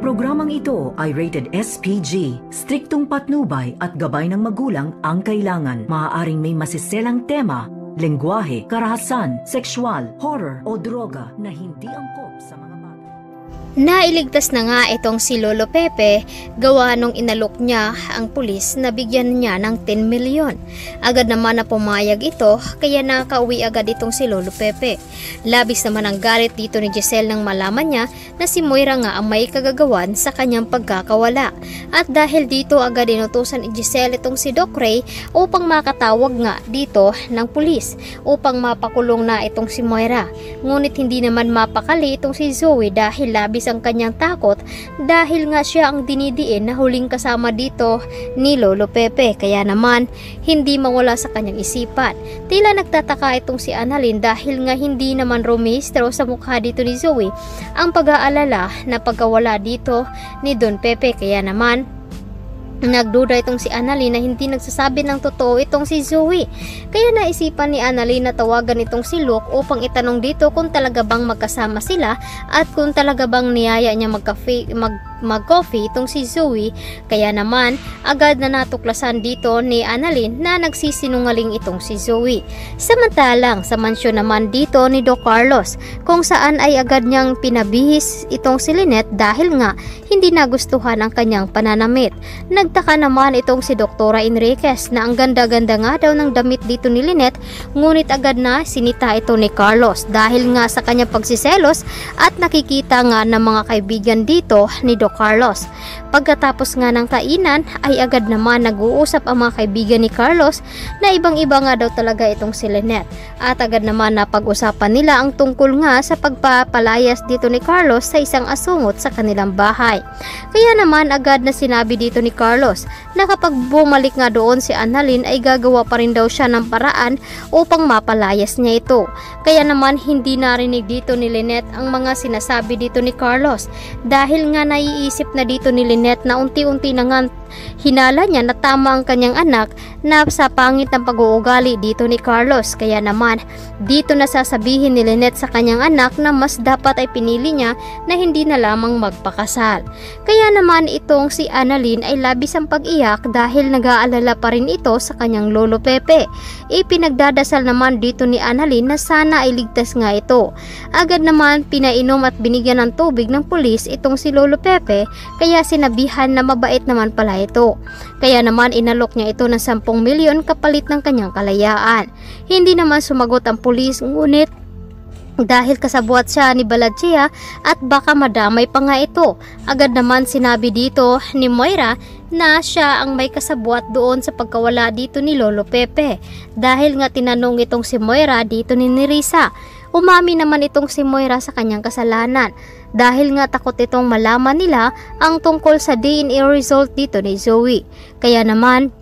Ang programang ito ay rated SPG. Striktong patnubay at gabay ng magulang ang kailangan. Maaaring may masiselang tema, lengguwahe, karahasan, sexual, horror o droga na hindi angkop sa mga bata. Nailigtas na nga itong si Lolo Pepe gawa nung inalok niya ang pulis na bigyan niya ng 10 milyon. Agad naman na pumayag ito kaya nakauwi agad itong si Lolo Pepe. Labis naman ang galit dito ni Giselle nang malaman niya na si Moira nga ang may kagagawan sa kanyang pagkakawala. At dahil dito agad inutusan ni Giselle itong si Doc Ray upang makatawag nga dito ng pulis upang mapakulong na itong si Moira. Ngunit hindi naman mapakali itong si Zoe dahil labis ang kanyang takot dahil nga siya ang dinidiin na huling kasama dito ni Lolo Pepe, kaya naman hindi mawala sa kanyang isipan. Tila nagtataka itong si Annalyn dahil nga hindi naman rumehistro sa mukha dito ni Zoe ang pag-aalala na pagkawala dito ni Don Pepe, kaya naman nagduda itong si Annalyn na hindi nagsasabi ng totoo itong si Zoe. Kaya naisipan ni Annalyn na tawagan itong si Luke upang itanong dito kung talaga bang magkasama sila at kung talaga bang niyaya niya mag-coffee itong si Zoe. Kaya naman agad na natuklasan dito ni Annalyn na nagsisinungaling itong si Zoe. Samantalang sa mansyon naman dito ni Doc Carlos kung saan ay agad niyang pinabihis itong si Lynette dahil nga hindi nagustuhan ang kanyang pananamit. Nagtaka naman itong si Doktora Enriquez na ang ganda-ganda nga daw ng damit dito ni Lynette, ngunit agad na sinita ito ni Carlos dahil nga sa kanyang pagsiselos at nakikita nga ng mga kaibigan dito ni Doc Carlos. Pagkatapos nga ng kainan ay agad naman nag-uusap ang mga kaibigan ni Carlos na ibang-iba nga daw talaga itong si Lynette. At agad naman napag-usapan nila ang tungkol nga sa pagpapalayas dito ni Carlos sa isang asungot sa kanilang bahay. Kaya naman agad na sinabi dito ni Carlos na kapag bumalik nga doon si Annalyn ay gagawa pa rin daw siya ng paraan upang mapalayas niya ito. Kaya naman hindi narinig dito ni Lynette ang mga sinasabi dito ni Carlos dahil nga naiisip na dito ni Lynette na unti-unti na nga hinala niya na tama ang kanyang anak na sa pangit ng pag-uugali dito ni Carlos. Kaya naman dito na sasabihin ni Lynette sa kanyang anak na mas dapat ay pinili niya na hindi na lamang magpakasal. Kaya naman itong si Annalyn ay labis ang pag-iyak dahil nag-aalala pa rin ito sa kanyang Lolo Pepe. Ipinagdadasal naman dito ni Annalyn na sana ay ligtas nga ito. Agad naman pinainom at binigyan ng tubig ng pulis itong si Lolo Pepe kaya sinabihan na mabait naman pala ito. Kaya naman inalok niya ito ng 10 milyon kapalit ng kanyang kalayaan. Hindi naman sumagot ang pulis, ngunit dahil kasabwat siya ni Baladjia at baka madamay pa nga ito, agad naman sinabi dito ni Moira na siya ang may kasabwat doon sa pagkawala dito ni Lolo Pepe. Dahil nga tinanong itong si Moira dito ni Nerissa, umami naman itong si Moira sa kanyang kasalanan dahil nga takot itong malaman nila ang tungkol sa DNA result dito ni Zoe. Kaya naman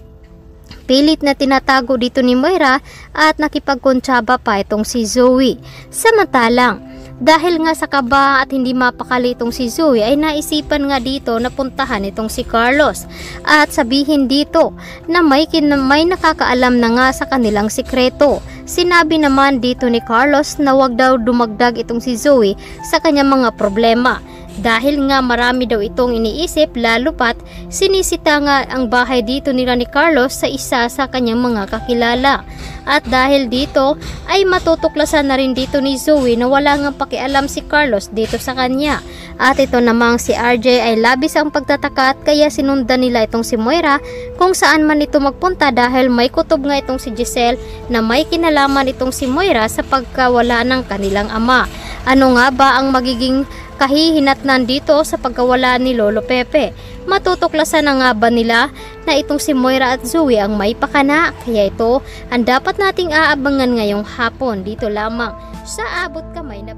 pilit na tinatago dito ni Moira at nakipagkontsaba pa itong si Zoe. Samantalang dahil nga sa kaba at hindi mapakali itong si Zoe ay naisipan nga dito na puntahan itong si Carlos at sabihin dito na may nakakaalam na nga sa kanilang sikreto. Sinabi naman dito ni Carlos na wag daw dumagdag itong si Zoe sa kanyang mga problema dahil nga marami daw itong iniisip, lalo pat sinisita nga ang bahay dito nila ni Carlos sa isa sa kanyang mga kakilala. At dahil dito ay matutuklasan na rin dito ni Zoe na wala nga pakialam si Carlos dito sa kanya. At ito namang si RJ ay labis ang pagtataka at kaya sinundan nila itong si Moira kung saan man ito magpunta dahil may kutob nga itong si Giselle na may kinalaman itong si Moira sa pagkawala ng kanilang ama. Ano nga ba ang magiging kahihinatnan dito sa pagkawala ni Lolo Pepe? Matutuklasan na nga ba nila na itong si Moira at Zoe ang may pakana? Kaya ito ang dapat nating aabangan ngayong hapon dito lamang sa Abot Kamay na